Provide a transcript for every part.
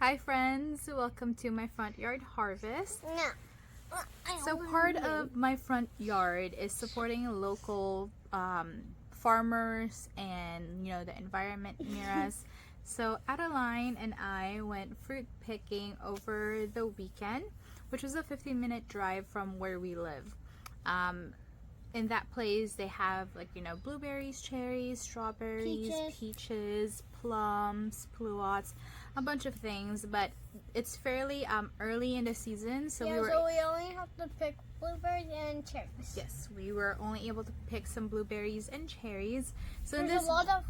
Hi friends, welcome to my front yard harvest. No. So part of my front yard is supporting local farmers and the environment near us. So Adeline and I went fruit picking over the weekend, which was a 15-minute drive from where we live. In that place they have blueberries, cherries, strawberries, peaches, plums, pluots, a bunch of things, but it's fairly early in the season, so we only have to pick blueberries and cherries. Yes, we were only able to pick some blueberries and cherries. So there's a lot of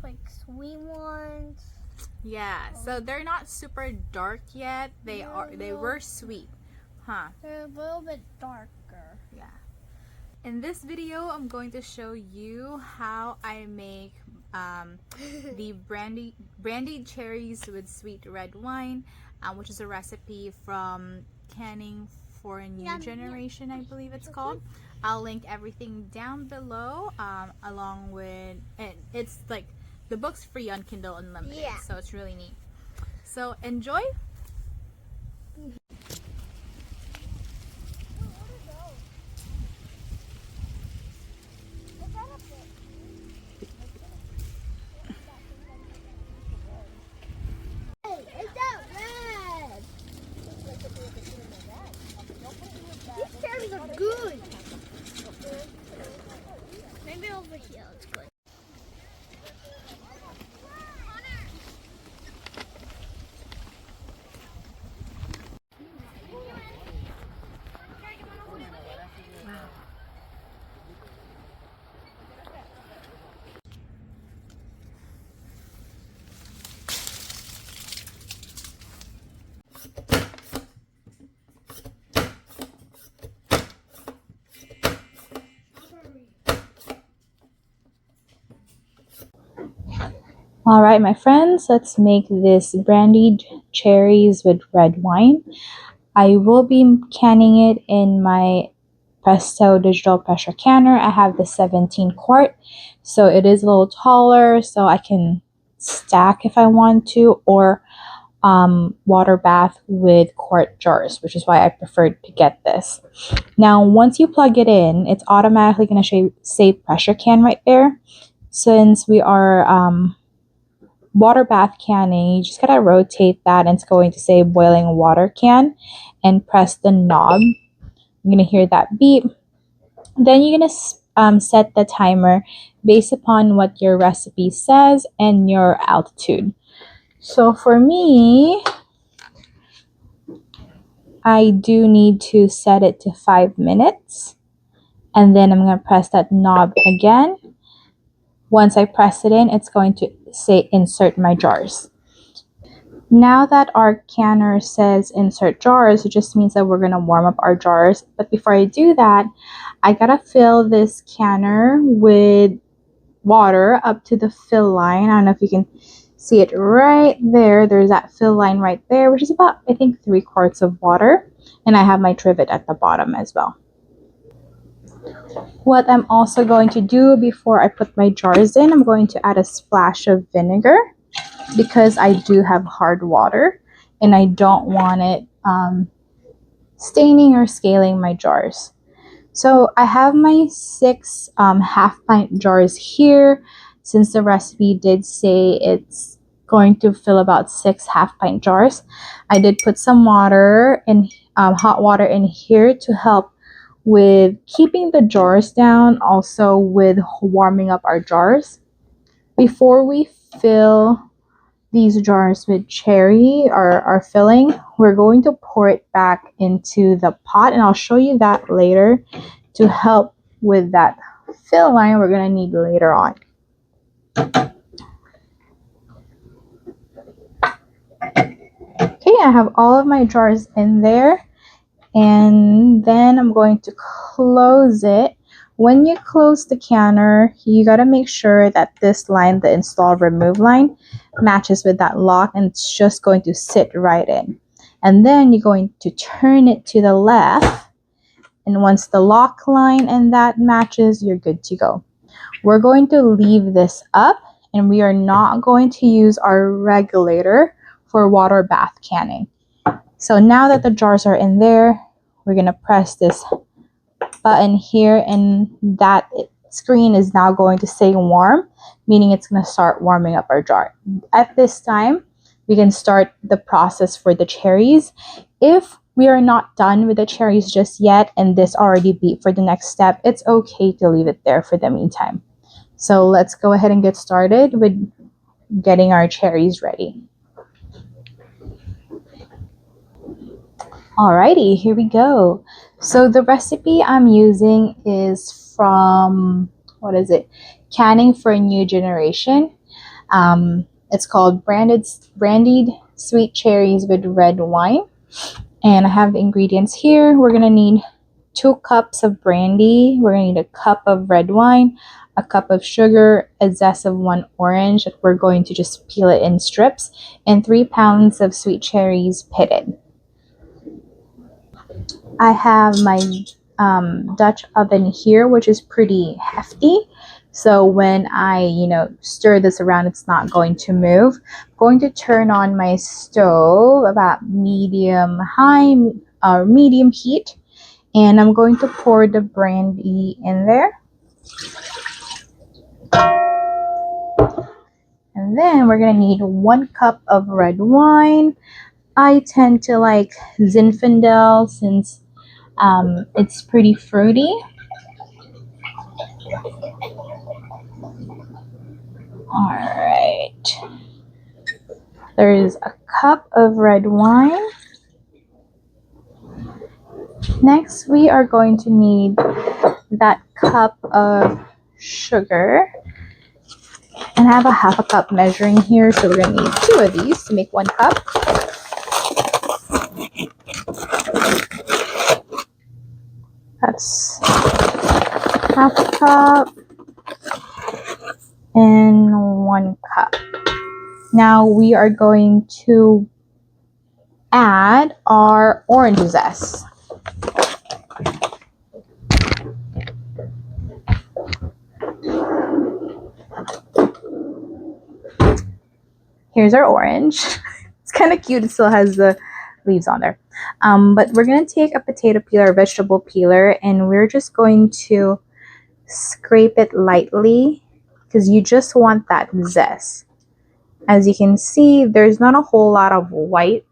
sweet ones. Yeah, so they're not super dark yet. They were sweet. They're a little bit darker. Yeah. In this video, I'm going to show you how I make the brandied cherries with sweet red wine, which is a recipe from Canning for a New Generation, I believe it's called. I'll link everything down below, along with, and it's like the book's free on Kindle Unlimited, so it's really neat. So enjoy. Good. Maybe over here it's good. All right, my friends, let's make this brandied cherries with red wine. I will be canning it in my Presto digital pressure canner. I have the 17 quart, so it is a little taller, so I can stack if I want to, or water bath with quart jars, which is why I preferred to get this. Now, once you plug it in, it's automatically going to say pressure can right there. Since we are water bath canning, you just gotta rotate that and it's going to say boiling water can, and press the knob. You're gonna hear that beep. Then you're gonna set the timer based upon what your recipe says and your altitude. So for me, I do need to set it to 5 minutes, and then I'm gonna press that knob again. Once I press it in, it's going to say insert my jars. Now that our canner says insert jars, it just means that we're going to warm up our jars. But before I do that, I gotta fill this canner with water up to the fill line. I don't know if you can see it right there. There's that fill line right there, which is about, I think, 3 quarts of water. And I have my trivet at the bottom as well. What I'm also going to do before I put my jars in, I'm going to add a splash of vinegar, because I do have hard water and I don't want it staining or scaling my jars. So I have my 6 half-pint jars here. Since the recipe did say it's going to fill about 6 half-pint jars, I did put some water and hot water in here to help with keeping the jars down, also with warming up our jars. Before we fill these jars with cherry or our filling, we're going to pour it back into the pot, and I'll show you that later to help with that fill line we're going to need later on. Okay, I have all of my jars in there, and then I'm going to close it. When you close the canner, you got to make sure that this line, the install remove line, matches with that lock, and it's just going to sit right in. And then you're going to turn it to the left, and once the lock line and that matches, you're good to go. We're going to leave this up, and we are not going to use our regulator for water bath canning. So now that the jars are in there, we're gonna press this button here, and that screen is now going to say warm, meaning it's going to start warming up our jar. At this time, we can start the process for the cherries. If we are not done with the cherries just yet and this already beat for the next step, it's okay to leave it there for the meantime. So let's go ahead and get started with getting our cherries ready. Alrighty, here we go. So the recipe I'm using is from, what is it? Canning for a New Generation. It's called Brandied Sweet Cherries with Red Wine. And I have the ingredients here. We're going to need 2 cups of brandy. We're going to need a cup of red wine, a cup of sugar, a zest of 1 orange that we're going to just peel it in strips, and 3 pounds of sweet cherries pitted. I have my Dutch oven here, which is pretty hefty. So when I, stir this around, it's not going to move. I'm going to turn on my stove about medium high or medium heat. And I'm going to pour the brandy in there. And then we're going to need 1 cup of red wine. I tend to like Zinfandel since it's pretty fruity. All right. There's a cup of red wine. Next, we are going to need that cup of sugar. And I have a half a cup measuring here, so we're going to need 2 of these to make 1 cup. That's half a cup and 1 cup. Now we are going to add our orange zest. Here's our orange. It's kind of cute. It still has the leaves on there. But we're going to take a potato peeler, or vegetable peeler, and we're just going to scrape it lightly because you just want that zest. As you can see, there's not a whole lot of white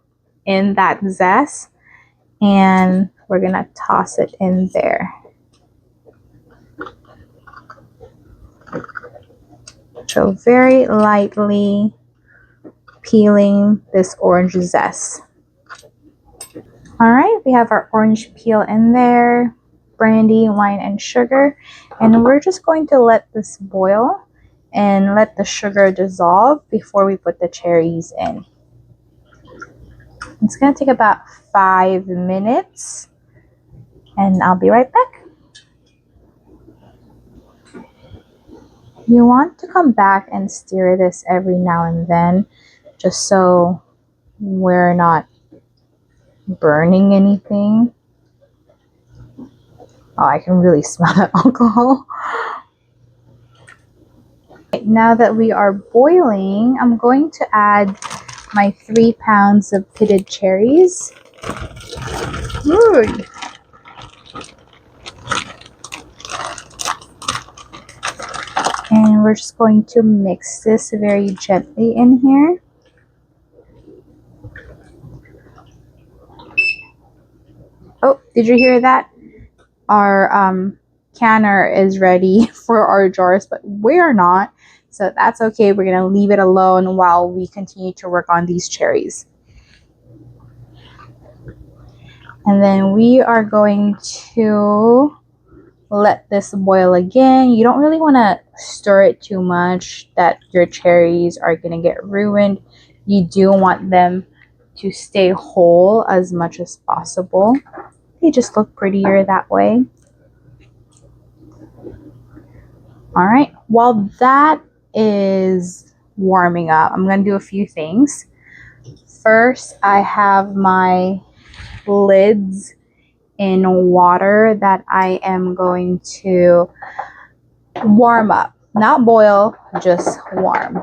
in that zest, and we're going to toss it in there. So very lightly peeling this orange zest. All right, we have our orange peel in there, brandy, wine, and sugar, and we're just going to let this boil and let the sugar dissolve before we put the cherries in. It's going to take about 5 minutes, and I'll be right back. You want to come back and stir this every now and then, just so we're not burning anything. Oh, I can really smell that alcohol. Now that we are boiling, I'm going to add my 3 pounds of pitted cherries. Ooh. And we're just going to mix this very gently in here. Oh, did you hear that? Our canner is ready for our jars, but we're not. So that's okay. We're going to leave it alone while we continue to work on these cherries. And then we are going to let this boil again. You don't really want to stir it too much that your cherries are going to get ruined. You do want them to stay whole as much as possible. They just look prettier that way. All right, while that is warming up, I'm going to do a few things. First, I have my lids in water that I am going to warm up. Not boil, just warm.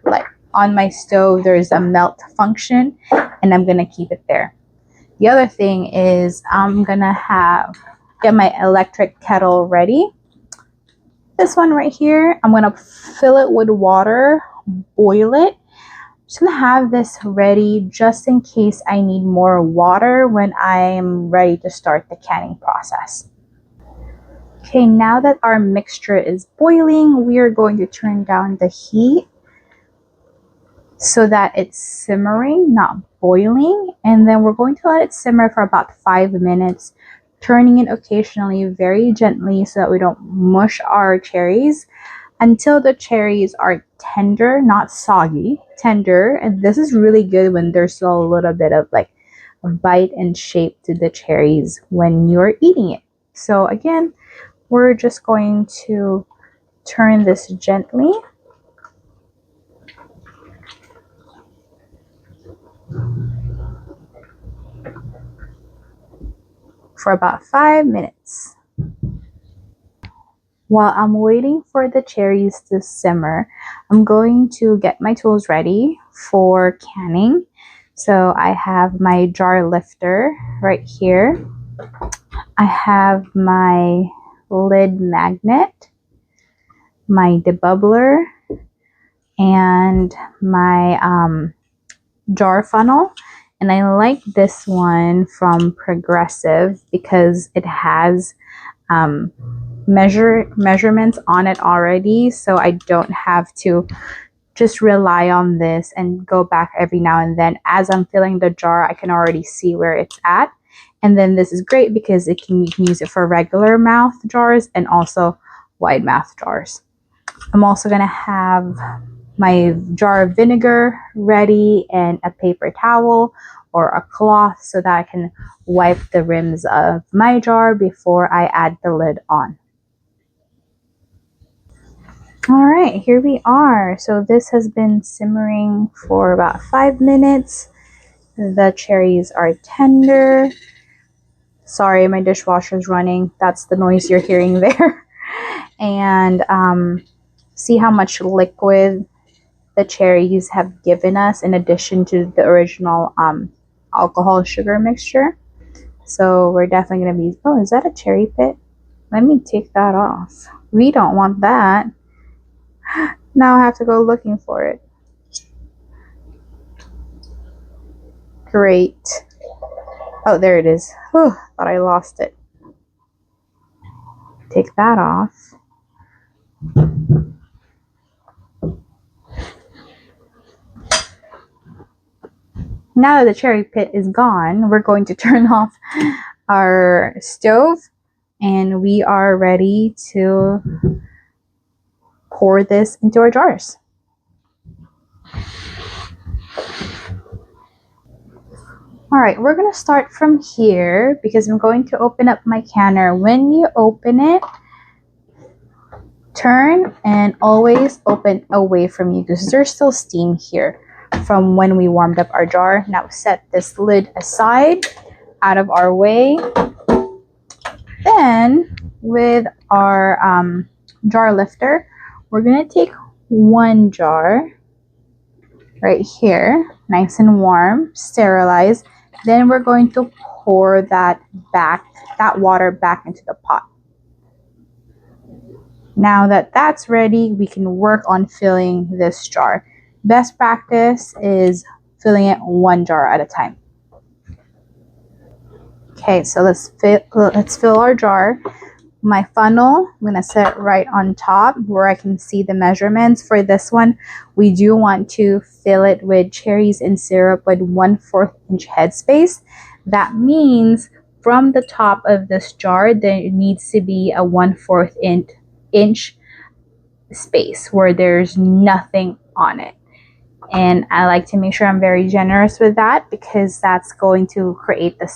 Like on my stove, there's a melt function, and I'm gonna keep it there. The other thing is I'm gonna get my electric kettle ready. This one right here, I'm gonna fill it with water, boil it. I'm just gonna have this ready just in case I need more water when I'm ready to start the canning process. Okay, now that our mixture is boiling, we are going to turn down the heat so that it's simmering, not boiling. And then we're going to let it simmer for about 5 minutes, turning it occasionally very gently so that we don't mush our cherries until the cherries are tender, not soggy, tender. And this is really good when there's still a little bit of like a bite and shape to the cherries when you're eating it. So again, we're just going to turn this gently for about 5 minutes. While I'm waiting for the cherries to simmer, I'm going to get my tools ready for canning. So I have my jar lifter right here. I have my lid magnet, my debubbler, and my jar funnel. And I like this one from Progressive because it has measurements on it already, so I don't have to just rely on this and go back every now and then. As I'm filling the jar, I can already see where it's at. And then this is great because you can use it for regular mouth jars and also wide mouth jars. I'm also going to have my jar of vinegar ready and a paper towel or a cloth so that I can wipe the rims of my jar before I add the lid on. All right, here we are. So this has been simmering for about 5 minutes. The cherries are tender. Sorry, my dishwasher's running. That's the noise you're hearing there. And see how much liquid the cherries have given us in addition to the original alcohol sugar mixture. So we're definitely going to be, oh, is that a cherry pit? Let me take that off. We don't want that. Now I have to go looking for it. Great. Oh, there it is. Whew, thought I lost it. Take that off. Now that the cherry pit is gone, we're going to turn off our stove and we are ready to pour this into our jars. All right, we're going to start from here because I'm going to open up my canner. When you open it, turn and always open away from you because there's still steam here from when we warmed up our jar. Now set this lid aside, out of our way. Then with our jar lifter, we're going to take one jar right here, nice and warm, sterilize. Then we're going to pour that water back into the pot. Now that that's ready, we can work on filling this jar. Best practice is filling it one jar at a time. Okay, so let's fill our jar. My funnel, I'm going to set it right on top where I can see the measurements. For this one, we do want to fill it with cherries and syrup with 1/4 inch headspace. That means from the top of this jar, there needs to be a 1/4 inch space where there's nothing on it. And I like to make sure I'm very generous with that because that's going to create the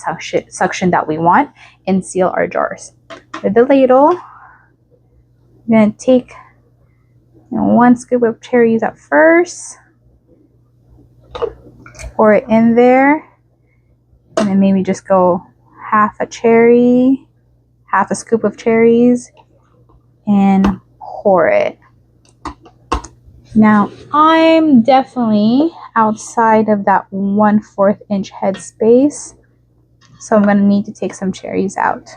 suction that we want and seal our jars. With the ladle, I'm going to take 1 scoop of cherries at first, pour it in there, and then maybe just go half a scoop of cherries, and pour it. Now, I'm definitely outside of that 1/4 inch headspace, so I'm going to need to take some cherries out.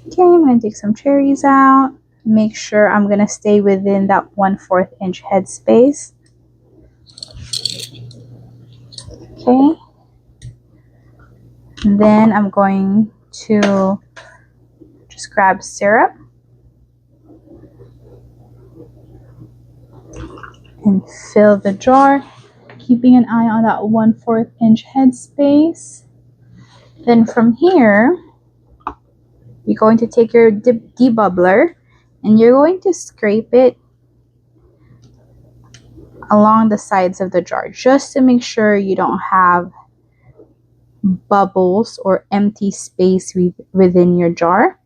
Okay, I'm going to take some cherries out. Make sure I'm going to stay within that 1/4 inch headspace. Okay. And then I'm going to just grab syrup and fill the jar, keeping an eye on that 1/4 inch headspace. Then from here, you're going to take your debubbler and you're going to scrape it along the sides of the jar just to make sure you don't have bubbles or empty space within your jar.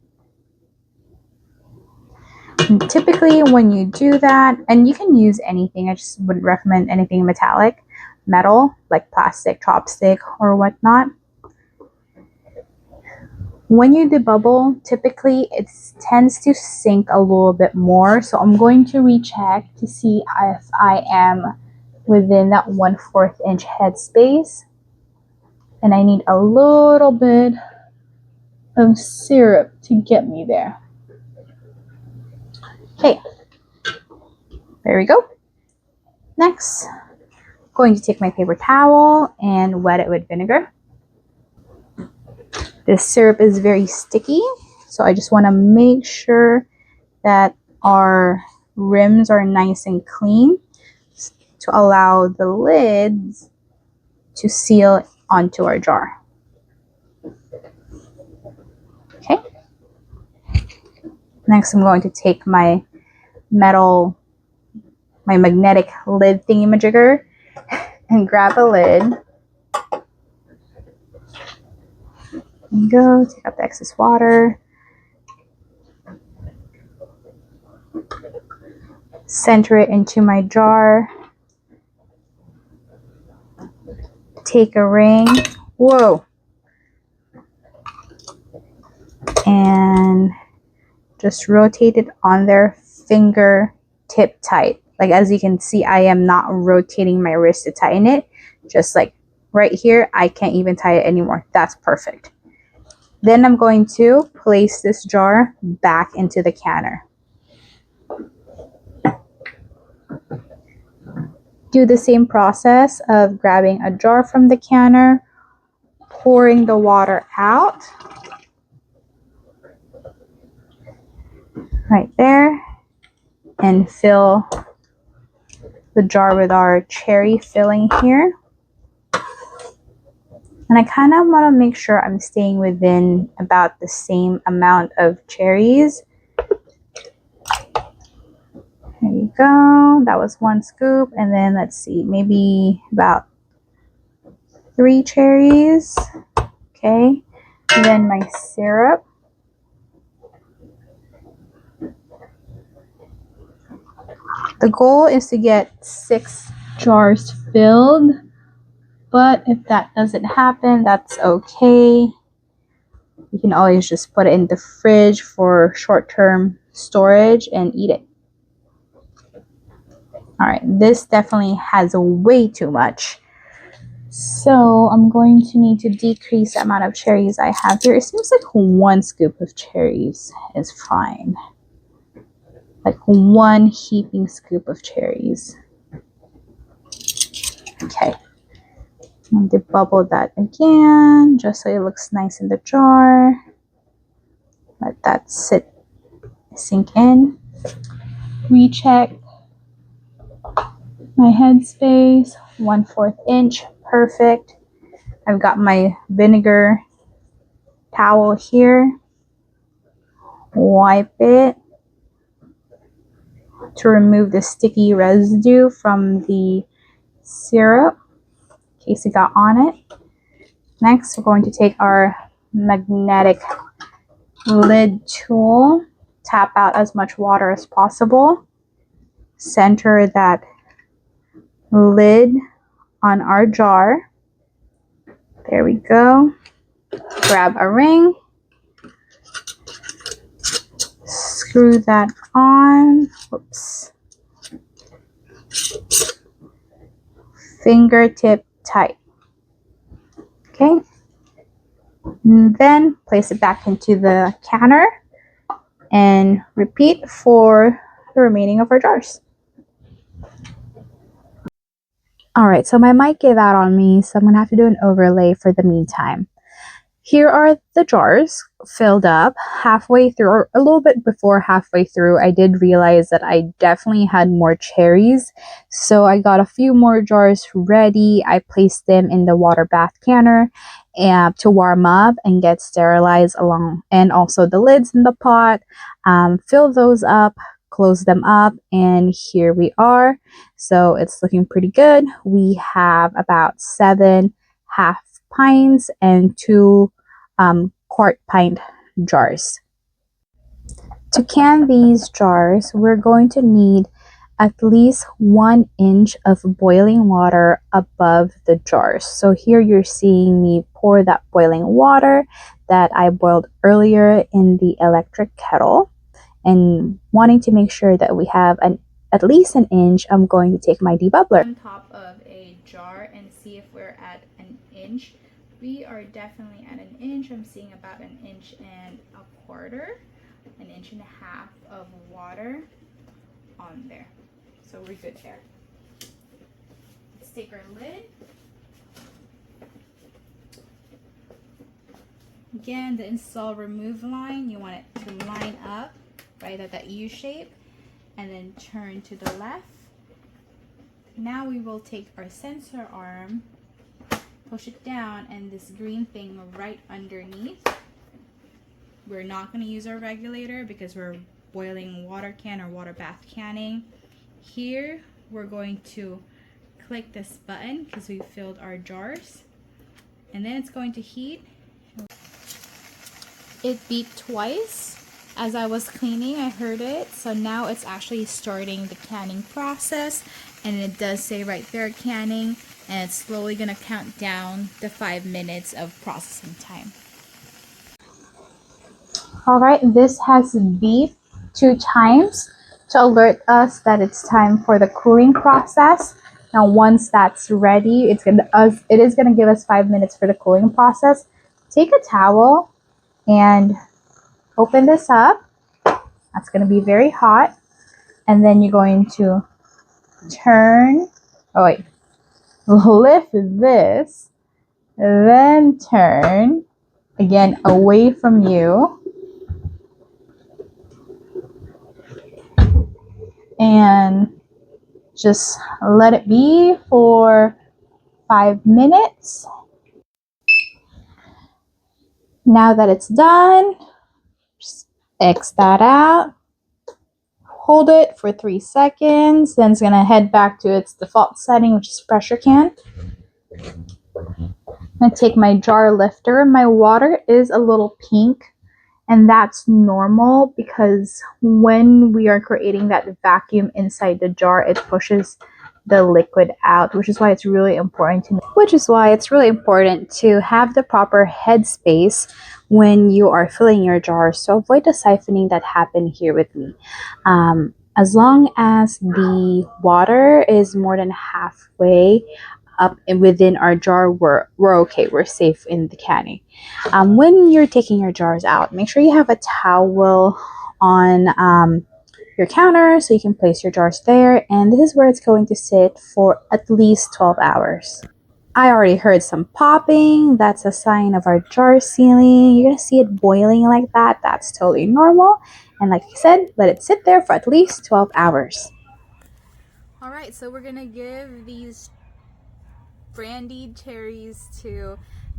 And typically when you do that, and you can use anything, I just wouldn't recommend anything metallic, metal, like plastic, chopstick, or whatnot. When you debubble, typically it tends to sink a little bit more. So I'm going to recheck to see if I am within that 1/4 inch headspace. And I need a little bit of syrup to get me there. Okay, there we go. Next, I'm going to take my paper towel and wet it with vinegar. This syrup is very sticky, so I just want to make sure that our rims are nice and clean to allow the lids to seal onto our jar. Okay. Next, I'm going to take my magnetic lid thingy-majigger and grab a lid. And go, take out the excess water. Center it into my jar. Take a ring. Whoa. And just rotate it on there, finger tip tight. Like as you can see, I am not rotating my wrist to tighten it. Just like right here, I can't even tie it anymore. That's perfect. Then I'm going to place this jar back into the canner. Do the same process of grabbing a jar from the canner, pouring the water out. Right there. And fill the jar with our cherry filling here. And I kind of want to make sure I'm staying within about the same amount of cherries. There you go. That was 1 scoop. And then let's see, maybe about 3 cherries. Okay. And then my syrup. The goal is to get 6 jars filled. But if that doesn't happen, that's okay. You can always just put it in the fridge for short-term storage and eat it. All right, this definitely has way too much. So I'm going to need to decrease the amount of cherries I have here. It seems like 1 scoop of cherries is fine. Like 1 heaping scoop of cherries. Okay. I'm going to bubble that again, just so it looks nice in the jar. Let that sink in. Recheck my headspace, 1/4 inch, perfect. I've got my vinegar towel here. Wipe it to remove the sticky residue from the syrup in case it got on it. Next, we're going to take our magnetic lid tool, tap out as much water as possible, center that lid on our jar. There we go. Grab a ring, screw that on. Oops. Fingertip tight. Okay. And then place it back into the canner and repeat for the remaining of our jars. Alright, so my mic gave out on me, so I'm going to have to do an overlay for the meantime. Here are the jars filled up halfway through, or a little bit before halfway through. I did realize that I definitely had more cherries, so I got a few more jars ready. I placed them in the water bath canner to warm up and get sterilized along, and also the lids in the pot. Fill those up, close them up, and here we are. So it's looking pretty good. We have about 7 half pints and 2 quart pint jars. To can these jars, we're going to need at least 1 inch of boiling water above the jars. So here you're seeing me pour that boiling water that I boiled earlier in the electric kettle, and wanting to make sure that we have at least 1 inch, I'm going to take my debubbler on top of a jar and see if we're at 1 inch. We are definitely at 1 inch. I'm seeing about 1 inch and a quarter, 1.5 inches of water on there. So we're good there. Let's take our lid. Again, the install remove line, you want it to line up right at that U shape, and then turn to the left. Now we will take our sensor arm, push it down, and this green thing right underneath. We're not going to use our regulator because we're boiling water can or water bath canning. Here we're going to click this button because we filled our jars, and then it's going to heat. It beeped twice. As I was cleaning, I heard it. So now it's actually starting the canning process, and it does say right there canning, and it's slowly going to count down the 5 minutes of processing time. Alright, this has beeped 2 times to alert us that it's time for the cooling process. Now once that's ready, it is going to give us 5 minutes for the cooling process. Take a towel and open this up. That's going to be very hot. And then you're going to lift this, then turn, again, away from you. And just let it be for 5 minutes. Now that it's done, just X that out. Hold it for 3 seconds, then it's going to head back to its default setting, which is pressure can. I'm going to take my jar lifter. My water is a little pink, and that's normal because when we are creating that vacuum inside the jar, it pushes the liquid out, which is why it's really important to have the proper headspace when you are filling your jar. So avoid the siphoning that happened here with me. As long as the water is more than halfway up and within our jar, we're okay. We're safe in the canning. When you're taking your jars out, make sure you have a towel on your counter so you can place your jars there, and this is where it's going to sit for at least 12 hours. I already heard some popping. That's a sign of our jar sealing. You're going to see it boiling like that. That's totally normal. And like I said, let it sit there for at least 12 hours. Alright, so we're going to give these Brandied Cherries to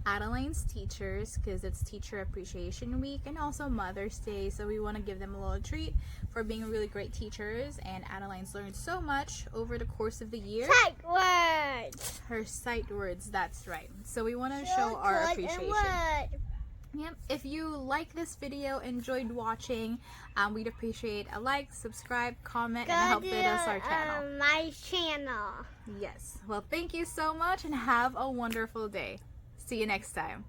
Adeline's teachers because it's Teacher Appreciation Week and also Mother's Day, so we want to give them a little treat for being really great teachers. And Adeline's learned so much over the course of the year. Sight words. Her sight words, that's right. So we want to show our appreciation. Yep. If you like this video, enjoyed watching, we'd appreciate a like, subscribe, comment, and help fit us our channel. My channel. Yes. Well, thank you so much and have a wonderful day. See you next time.